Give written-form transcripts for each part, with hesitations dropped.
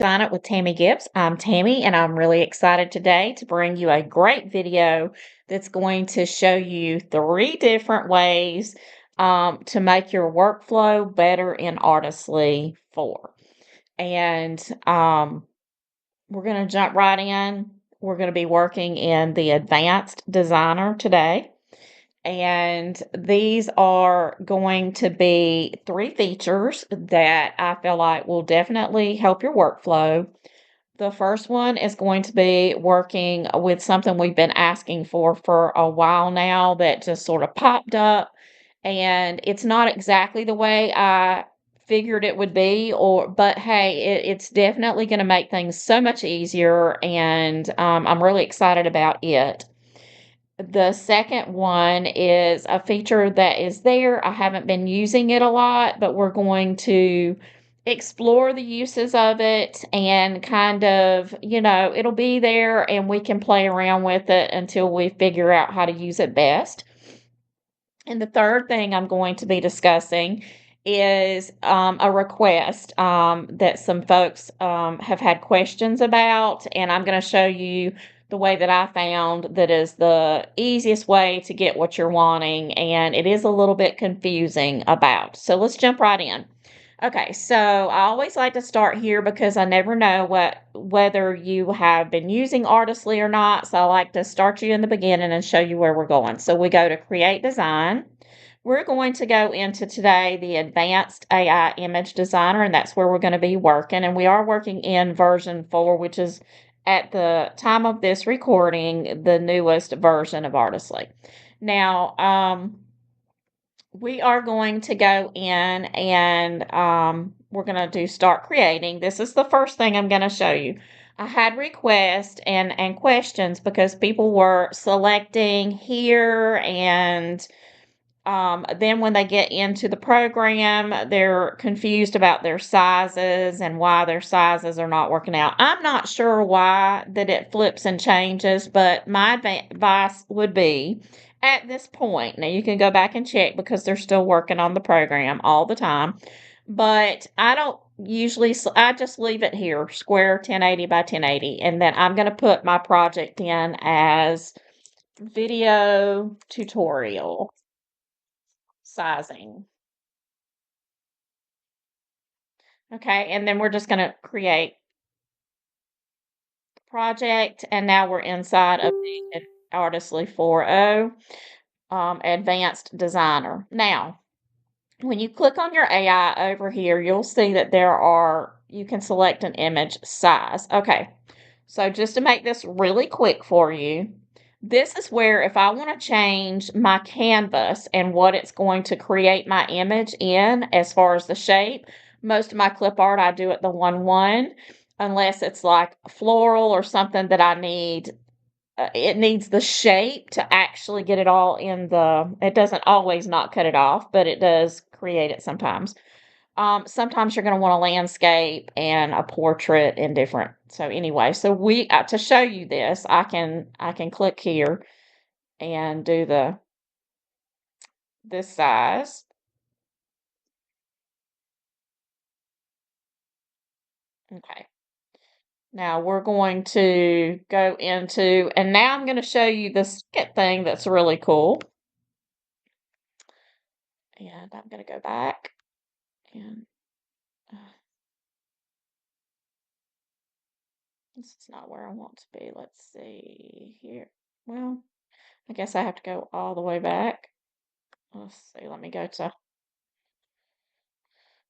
Sign Up with Tammy Gibbs. I'm Tammy, and I'm really excited today to bring you a great video that's going to show you 3 different ways to make your workflow better in Artistly 4. And we're going to jump right in. We're going to be working in the Advanced Designer today. And these are going to be 3 features that I feel like will definitely help your workflow. The first one is going to be working with something we've been asking for a while now that just sort of popped up. And it's not exactly the way I figured it would be, but hey, it's definitely going to make things so much easier. And I'm really excited about it. The second one is a feature that is there. I haven't been using it a lot, but we're going to explore the uses of it and kind of, it'll be there and we can play around with it until we figure out how to use it best. And the third thing I'm going to be discussing is a request that some folks have had questions about, and I'm going to show you the way that I found that is the easiest way to get what you're wanting, and it is a little bit confusing about. So let's jump right in. Okay, so I always like to start here because I never know whether you have been using Artistly or not. So I like to start you in the beginning and show you where we're going. So we go to Create Design. We're going to go into today the Advanced AI Image Designer, and that's where we're going to be working. And we are working in version 4, which is at the time of this recording, the newest version of Artistly. Now, we are going to go in and we're going to do start creating. This is the first thing I'm going to show you. I had requests and questions because people were selecting here, and then when they get into the program, they're confused about their sizes and why their sizes are not working out. I'm not sure why that it flips and changes, but my advice would be at this point, now you can go back and check because they're still working on the program all the time, but I don't usually, I just leave it here, square 1080 by 1080, and then I'm going to put my project in as video tutorial sizing. Okay, and then we're just going to create project, and now we're inside of the Artistly 4.0 Advanced Designer. Now, when you click on your AI over here, you'll see that you can select an image size. Okay, so just to make this really quick for you, this is where if I want to change my canvas and what it's going to create my image in as far as the shape, most of my clip art I do at the 1:1, unless it's like floral or something that I need. It needs the shape to actually get it all in it doesn't always not cut it off, but it does create it sometimes. Sometimes you're going to want a landscape and a portrait and different. So anyway, so we to show you this, I can click here and do this size. Okay. Now we're going to go into, and now I'm going to show you the second thing that's really cool. And I'm going to go back and this is not where I want to be. Let's see here. Well, I guess I have to go all the way back. Let's see. Let me go to.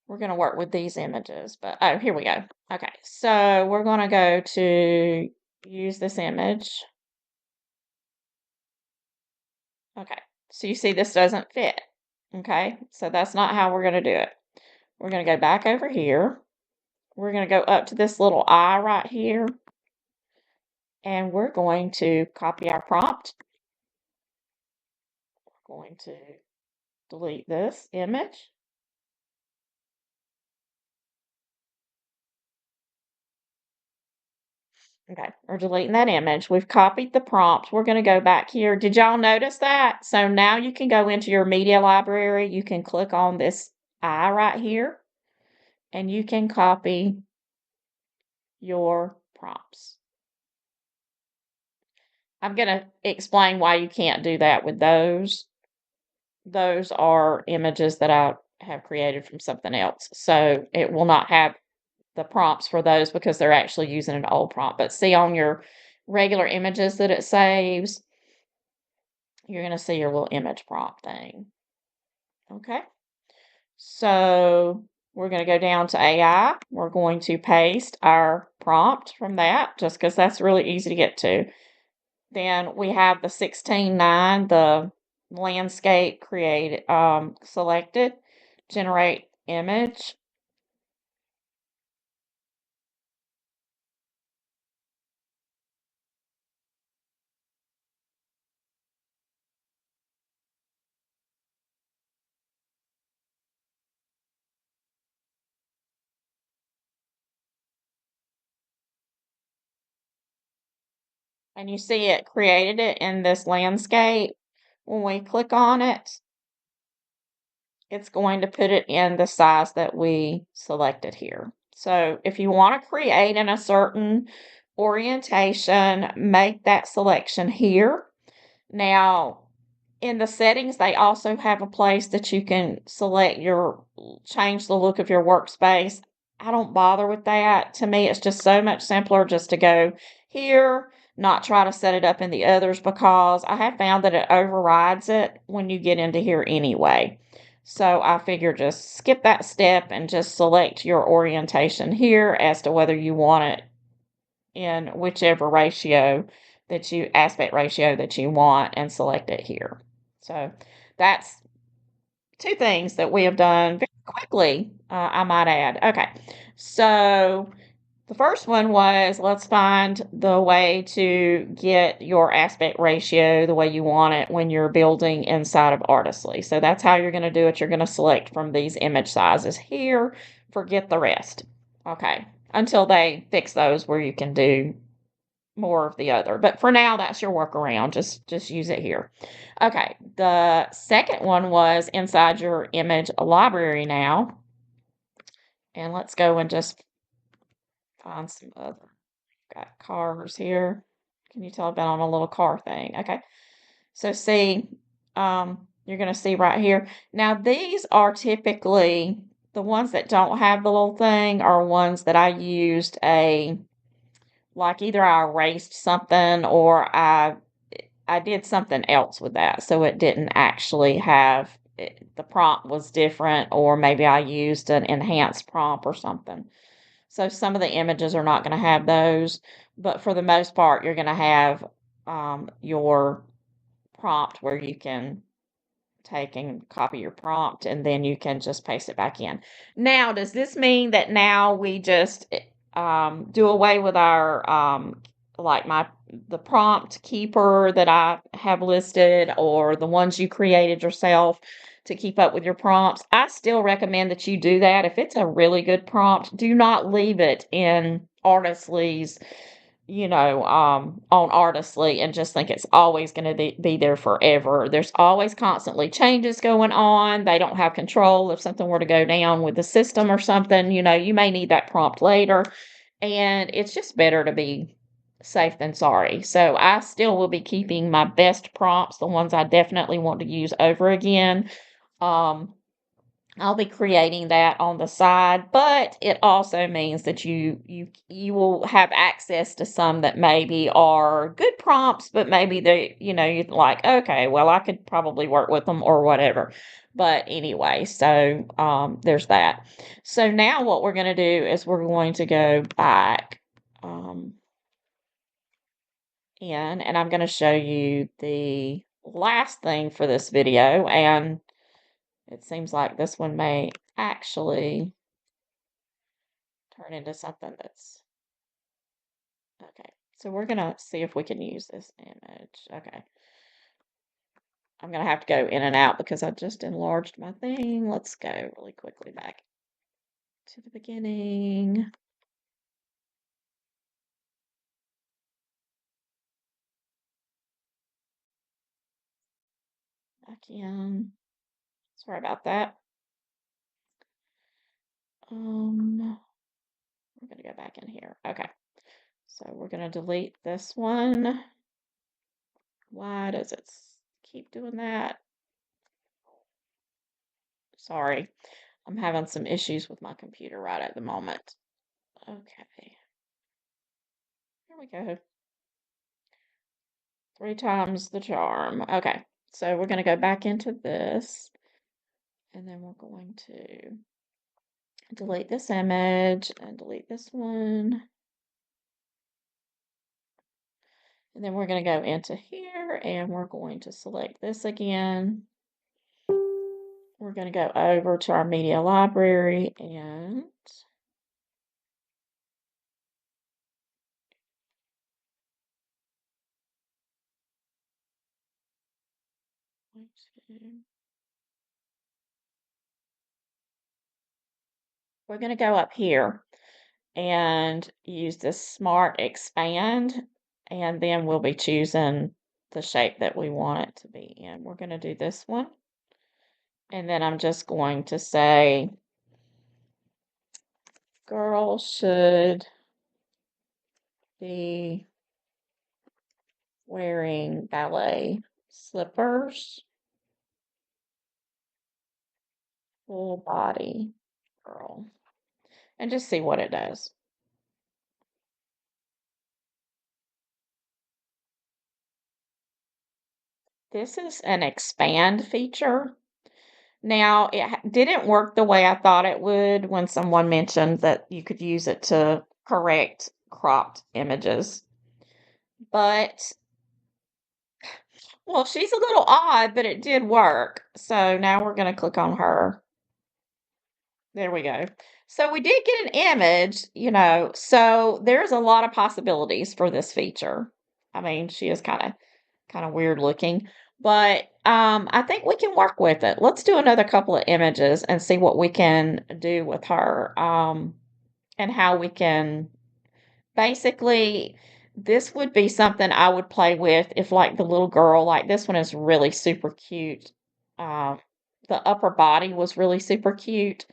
We're going to work with these images, but oh, here we go. Okay, so we're going to go to use this image. Okay, so you see this doesn't fit. Okay, so that's not how we're going to do it. We're going to go back over here. We're going to go up to this little eye right here. And we're going to copy our prompt. We're going to delete this image. Okay, we're deleting that image. We've copied the prompt. We're going to go back here. Did y'all notice that? So now you can go into your media library. You can click on this eye right here, and you can copy your prompts. I'm going to explain why you can't do that with those. Those are images that I have created from something else. So it will not have the prompts for those because they're actually using an old prompt. But see on your regular images that it saves, you're going to see your little image prompt thing. Okay. So we're going to go down to AI. We're going to paste our prompt from that just because that's really easy to get to. Then we have the 16:9, the landscape created, selected, generate image. And you see it created it in this landscape. When we click on it, it's going to put it in the size that we selected here. So if you want to create in a certain orientation, make that selection here. Now, in the settings, they also have a place that you can change the look of your workspace. I don't bother with that. To me, it's just so much simpler just to go here, not try to set it up in the others because I have found that it overrides it when you get into here anyway. So I figure just skip that step and just select your orientation here as to whether you want it in whichever aspect ratio that you want and select it here. So that's two things that we have done very quickly, I might add. Okay, so the first one was let's find the way to get your aspect ratio the way you want it when you're building inside of Artistly. So that's how you're going to do it. You're going to select from these image sizes here, forget the rest. Okay, until they fix those where you can do more of the other. But for now, that's your workaround. Just use it here. Okay, the second one was inside your image library now. And let's go and just find some other. Got cars here. Can you tell I've been on a little car thing? Okay. So see, you're going to see right here. Now, these are typically the ones that don't have the little thing are ones that I used like either I erased something or I did something else with that. So it didn't actually have the prompt was different, or maybe I used an enhanced prompt or something. So some of the images are not going to have those, but for the most part, you're going to have your prompt where you can take and copy your prompt and then you can just paste it back in. Now, does this mean that now we just do away with our like the prompt keeper that I have listed or the ones you created yourself to keep up with your prompts? I still recommend that you do that. If it's a really good prompt, do not leave it in Artistly's on Artistly and just think it's always going to be there forever. There's always constantly changes going on. They don't have control if something were to go down with the system or something. You may need that prompt later, and it's just better to be safe than sorry. So I still will be keeping my best prompts, the ones I definitely want to use over again. Um, I'll be creating that on the side, but it also means that you will have access to some that maybe are good prompts, but maybe you're like, okay, well, I could probably work with them or whatever. But anyway, so there's that. So now what we're going to do is we're going to go back in, and I'm going to show you the last thing for this video, and it seems like this one may actually turn into something that's okay. So we're gonna see if we can use this image. Okay. I'm gonna have to go in and out because I just enlarged my thing. Let's go really quickly back to the beginning. Back in. Sorry about that. Um, We're going to go back in here. Okay. So we're going to delete this one. Why does it keep doing that? Sorry. I'm having some issues with my computer right at the moment. Okay. Here we go. 3 times the charm. Okay. So we're going to go back into this. And then we're going to delete this image and delete this one. And then we're going to go into here and we're going to select this again. We're going to go over to our media library and we're going to go up here and use this smart expand, and then we'll be choosing the shape that we want it to be in. We're going to do this one. And then I'm just going to say, girl should be wearing ballet slippers, full body girl, and just see what it does. This is an expand feature. Now, it didn't work the way I thought it would when someone mentioned that you could use it to correct cropped images. But, well, she's a little odd, but it did work. So now we're going to click on her. There we go. So we did get an image, so there's a lot of possibilities for this feature. I mean, she is kind of weird looking, but I think we can work with it. Let's do another couple of images and see what we can do with her, and how we can basically, this would be something I would play with if, like, the little girl, like this one is really super cute. Um, the upper body was really super cute.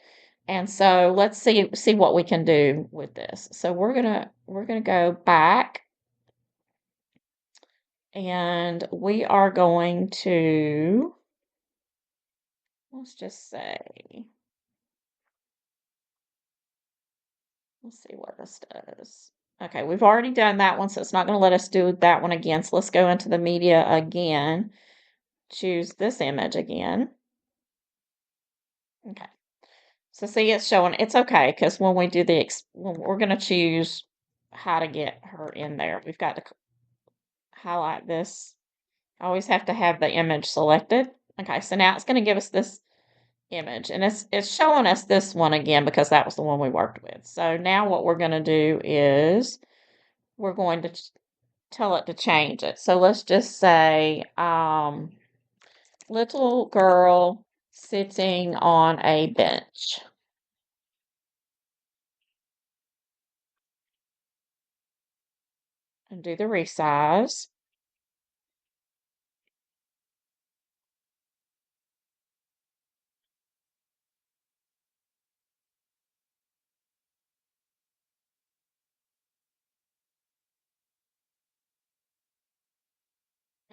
And so let's see what we can do with this. So we're gonna go back and we are going to, let's just say, let's see what this does. Okay, we've already done that one, so it's not going to let us do that one again. So let's go into the media again, choose this image again. Okay, so see, it's showing, it's okay, because when we do when we're going to choose how to get her in there, we've got to highlight this. I always have to have the image selected. Okay, so now it's going to give us this image, and it's showing us this one again because that was the one we worked with. So now what we're going to do is we're going to tell it to change it. So let's just say little girl sitting on a bench. And do the resize.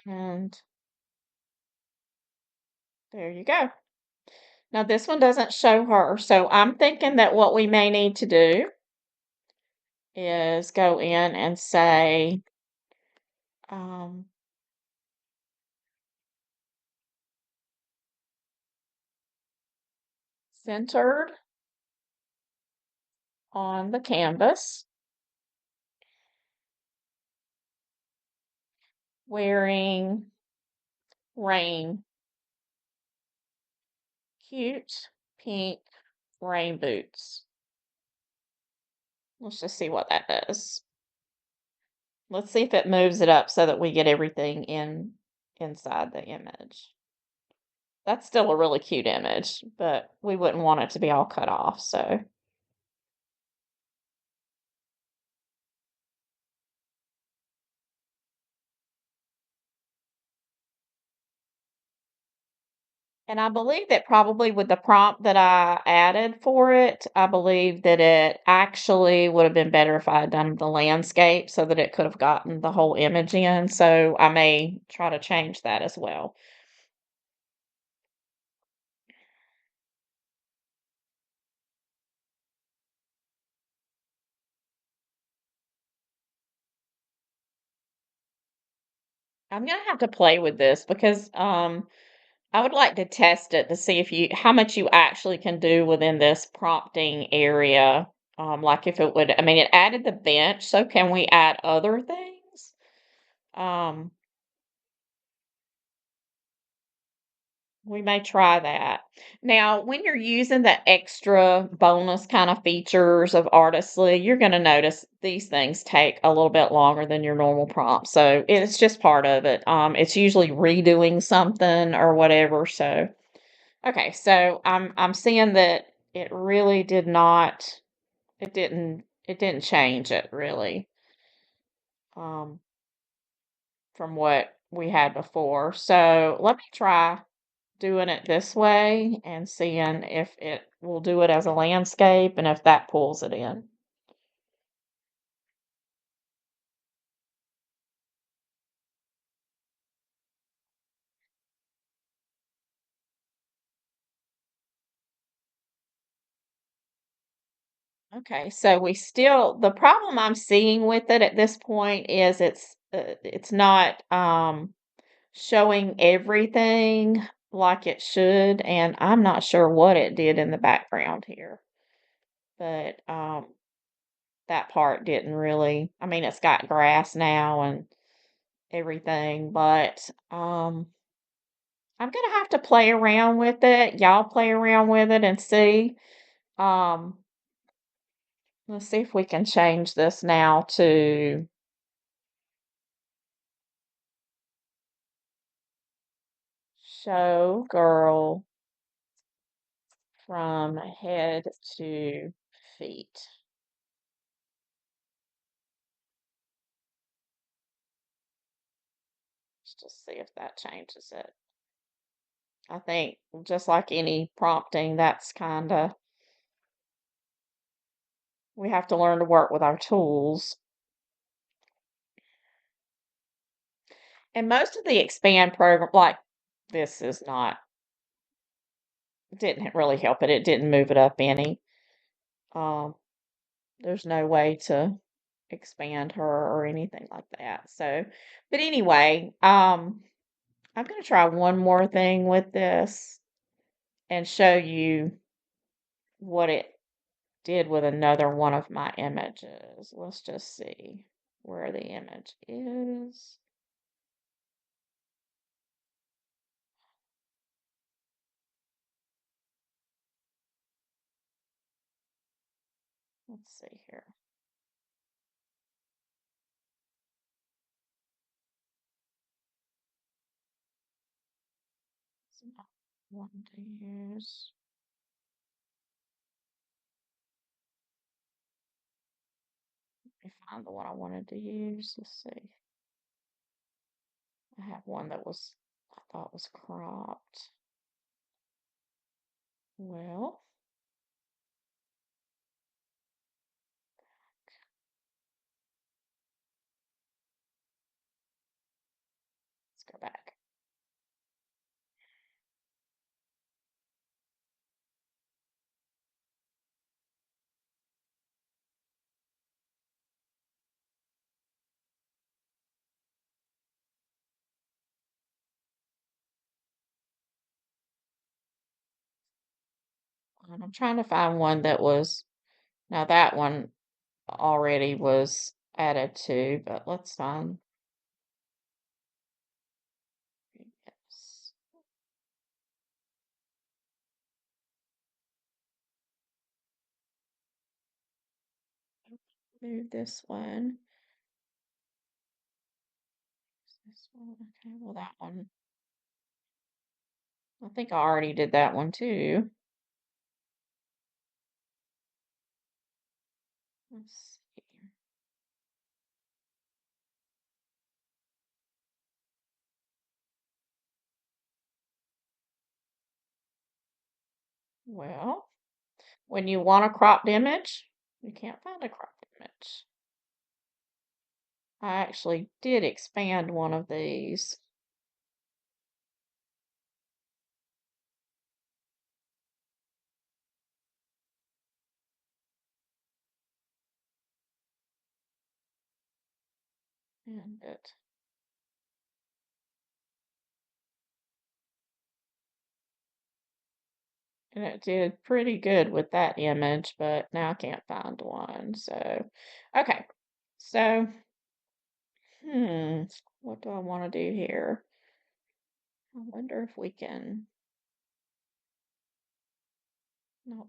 And there you go. Now this one doesn't show her, so I'm thinking that what we may need to do is go in and say, um, centered on the canvas, wearing rain, cute pink rain boots. Let's just see what that does. Let's see if it moves it up so that we get everything inside the image. That's still a really cute image, but we wouldn't want it to be all cut off, so. And I believe that probably with the prompt that I added for it, I believe that it actually would have been better if I had done the landscape so that it could have gotten the whole image in. So I may try to change that as well. I'm gonna have to play with this because I would like to test it to see if you how much you actually can do within this prompting area. Like if it would, I mean, it added the bench, so can we add other things? Um, we may try that. Now, when you're using the extra bonus kind of features of Artistly, you're going to notice these things take a little bit longer than your normal prompt. So it's just part of it. It's usually redoing something or whatever. So okay, so I'm seeing that it really did not. It didn't change it really um, from what we had before. So let me try doing it this way and seeing if it will do it as a landscape and if that pulls it in. Okay, so we still the problem I'm seeing with it at this point is it's not showing everything like it should, and I'm not sure what it did in the background here. But that part didn't really, I mean, it's got grass now and everything, but I'm gonna have to play around with it. Y'all play around with it and see. Um, let's see if we can change this now to show girl from head to feet. Let's just see if that changes it. I think just like any prompting, that's kind of, we have to learn to work with our tools. And most of the expand program, like this is not, didn't really help it. It didn't move it up any. Um, there's no way to expand her or anything like that. So, but anyway, I'm going to try one more thing with this and show you what it did with another one of my images. Let's just see where the image is. Let's see here. It's not one to use. Let me find the one I wanted to use. Let's see. I have one that was, I thought was cropped. Well, let's go back. And I'm trying to find one that was, now that one already was added to, but let's find, yes, move this one. This one, okay, well that one, I think I already did that one too. Let's see. Well, when you want a cropped image, you can't find a cropped image. I actually did expand one of these. And it did pretty good with that image, but now I can't find one. So, okay. So, what do I want to do here? I wonder if we can. No.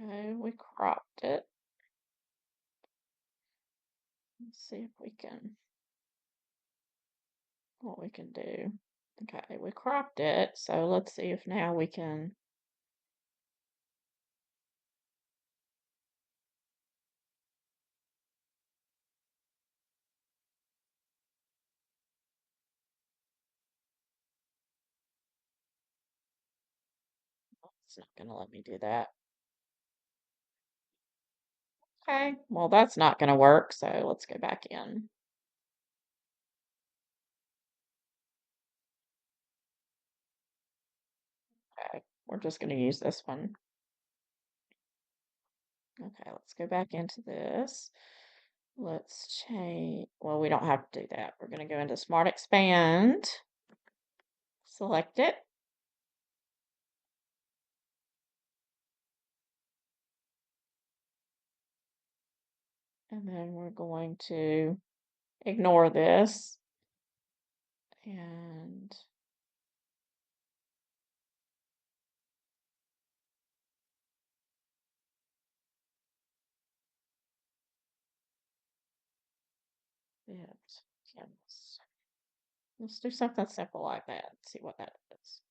Okay, we cropped it. Let's see if we can, what we can do. Okay, we cropped it, so let's see if now we can. It's not going to let me do that. Okay, well, that's not going to work, so let's go back in. Okay, we're just going to use this one. Okay, let's go back into this. Let's change, well, we don't have to do that. We're going to go into Smart Expand, select it, and then we're going to ignore this and it. Canvas. Let's do something simple like that. See what that is.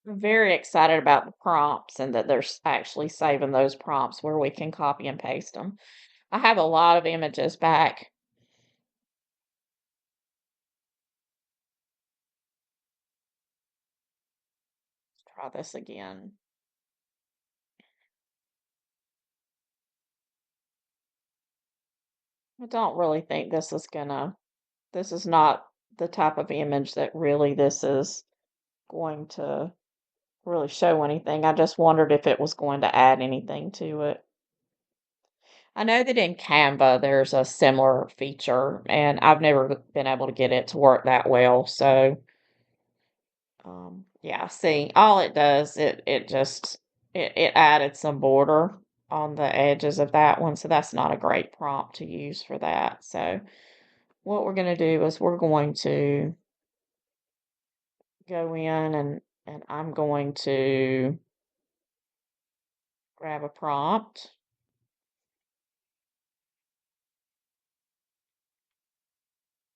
I'm very excited about the prompts and that they're actually saving those prompts where we can copy and paste them. I have a lot of images back. Let's try this again. I don't really think this is not the type of image that really this is going to really show anything. I just wondered if it was going to add anything to it. I know that in Canva there's a similar feature, and I've never been able to get it to work that well. So, yeah, see, all it does, it just it added some border on the edges of that one, so that's not a great prompt to use for that. So, what we're going to do is we're going to go in and I'm going to grab a prompt.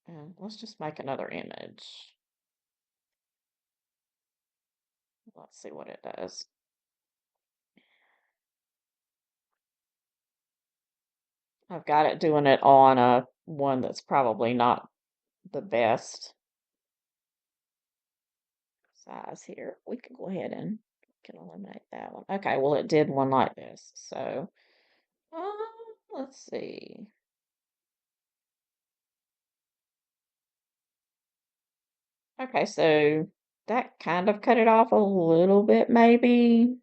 And let's just make another image. Let's see what it does. I've got it doing it on a one that's probably not the best size here. We can go ahead and can eliminate that one. Okay, well it did one like this. So let's see. Okay, so that kind of cut it off a little bit maybe.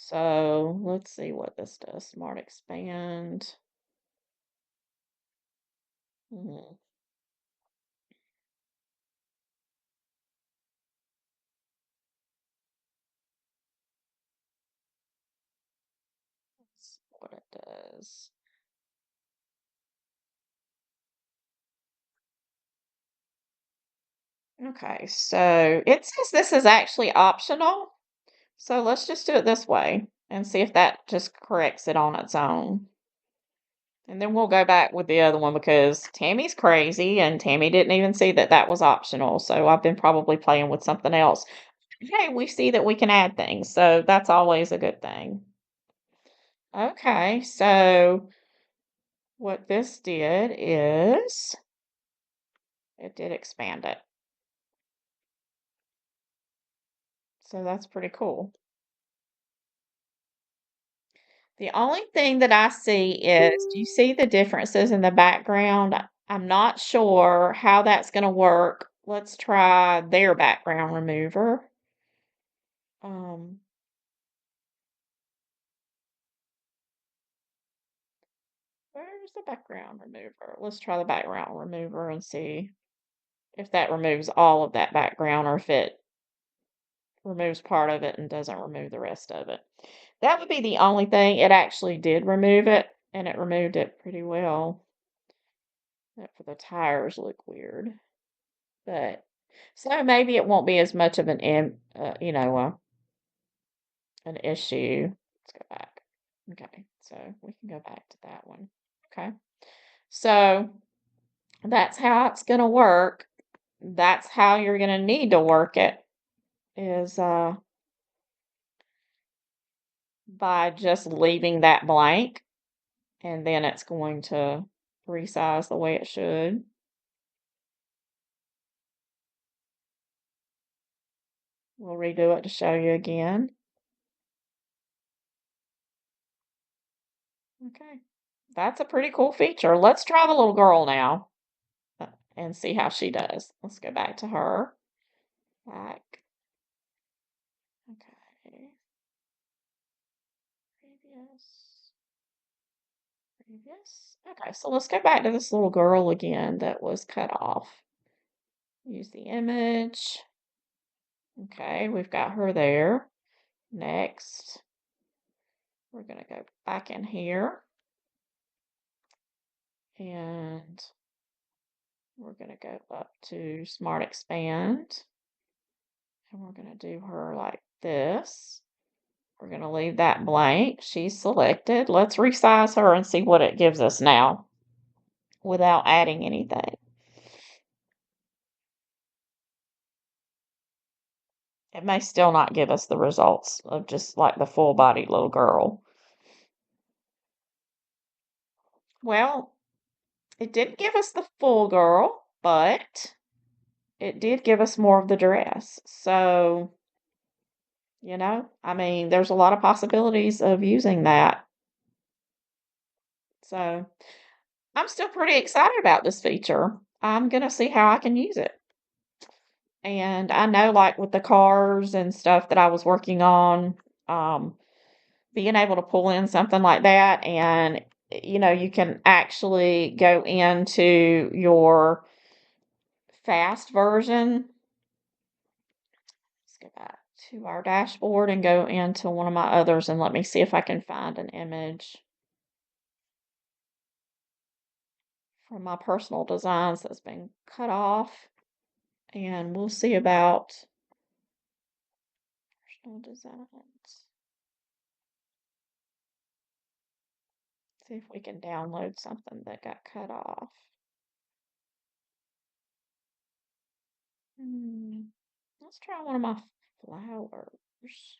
So let's see what this does. Smart expand. Hmm, that's what it does. Okay, so it says this is actually optional. So let's just do it this way and see if that just corrects it on its own. And then we'll go back with the other one because Tammy's crazy and Tammy didn't even see that that was optional. So I've been probably playing with something else. Hey, we see that we can add things. So that's always a good thing. Okay, so what this did is it did expand it. So that's pretty cool. The only thing that I see is, do you see the differences in the background? I'm not sure how that's going to work. Let's try their background remover. Um, where's the background remover? Let's try the background remover and see if that removes all of that background or if it removes part of it and doesn't remove the rest of it. That would be the only thing. It actually did remove it, and it removed it pretty well. Except for the tires look weird. But so maybe it won't be as much of an issue. Let's go back. Okay, so we can go back to that one. Okay, so that's how it's going to work. That's how you're going to need to work it is by just leaving that blank, and then it's going to resize the way it should. We'll redo it to show you again. Okay, that's a pretty cool feature. Let's try the little girl now and see how she does. Let's go back to her. Back. Okay. Previous. Previous. Okay, so let's go back to this little girl again that was cut off. Use the image. Okay, we've got her there. Next, we're going to go back in here. And we're going to go up to Smart Expand. And we're going to do her like this. We're going to leave that blank. She's selected. Let's resize her and see what it gives us now without adding anything. It may still not give us the results of just like the full-bodied little girl. Well, it didn't give us the full girl, but it did give us more of the dress. So, I mean, there's a lot of possibilities of using that. So, I'm still pretty excited about this feature. I'm going to see how I can use it. And I know, like with the cars and stuff that I was working on, being able to pull in something like that, and you can actually go into your fast version. Let's go back to our dashboard and go into one of my others and let me see if I can find an image from my personal designs that's been cut off. And we'll see about personal designs. See if we can download something that got cut off. Let's try one of my flowers.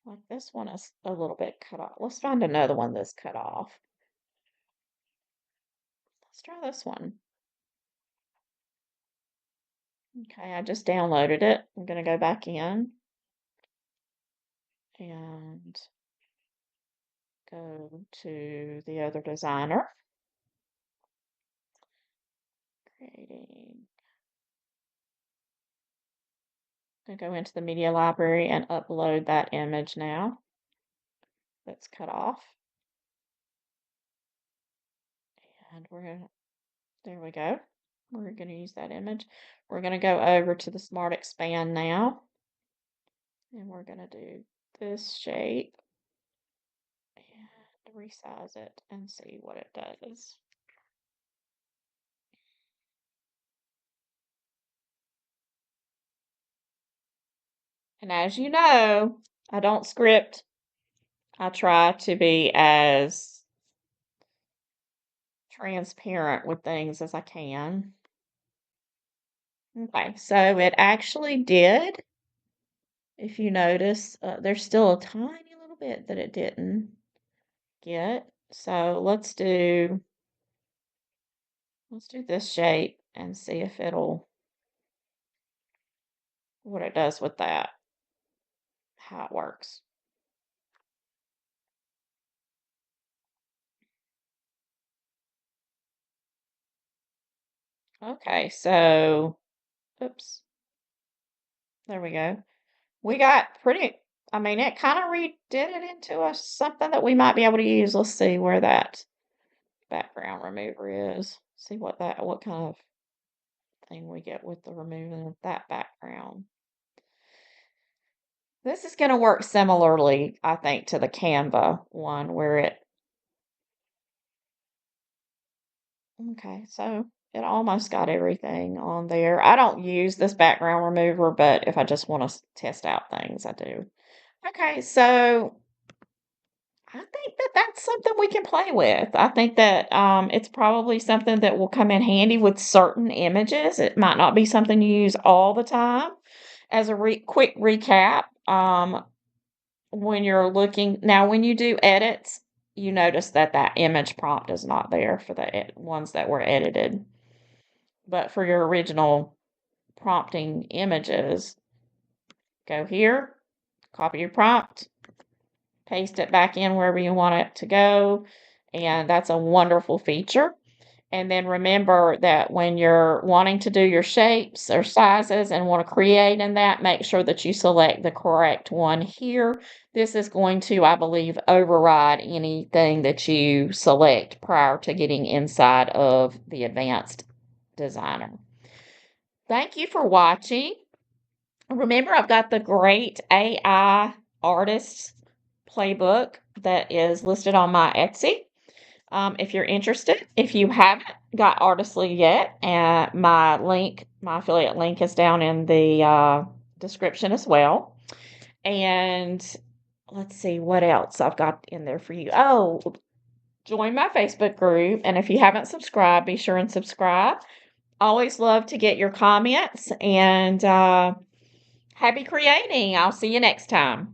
Like this one is a little bit cut off. Let's find another one that's cut off. Let's try this one. Okay, I just downloaded it. I'm going to go back in and go to the other designer. Creating. I'm going to go into the media library and upload that image now. That's cut off. And we're going to, there we go. We're going to use that image. We're going to go over to the Smart Expand now. And we're going to do this shape and resize it and see what it does. And as you know, I don't script. I try to be as transparent with things as I can. Okay, so it actually did. If you notice, there's still a tiny little bit that it didn't get. So let's do this shape and see if what it does with that, how it works. Okay, so, oops, there we go. We got pretty, I mean, it kind of redid it into something that we might be able to use. Let's see where that background remover is. See what kind of thing we get with the removing of that background. This is going to work similarly, I think, to the Canva one where okay, so it almost got everything on there. I don't use this background remover, but if I just want to test out things, I do. Okay, so I think that that's something we can play with. I think that it's probably something that will come in handy with certain images. It might not be something you use all the time. As a quick recap, when you're looking now, when you do edits, you notice that that image prompt is not there for the ones that were edited. But for your original prompting images, go here, copy your prompt, paste it back in wherever you want it to go, and that's a wonderful feature. And then remember that when you're wanting to do your shapes or sizes and want to create in that, make sure that you select the correct one here. This is going to, I believe, override anything that you select prior to getting inside of the advanced designer. Thank you for watching. Remember, I've got the great AI artist playbook that is listed on my Etsy. If you're interested, if you haven't got Artistly yet, my affiliate link is down in the description as well. And let's see what else I've got in there for you. Oh, join my Facebook group. And if you haven't subscribed, be sure and subscribe. Always love to get your comments and happy creating. I'll see you next time.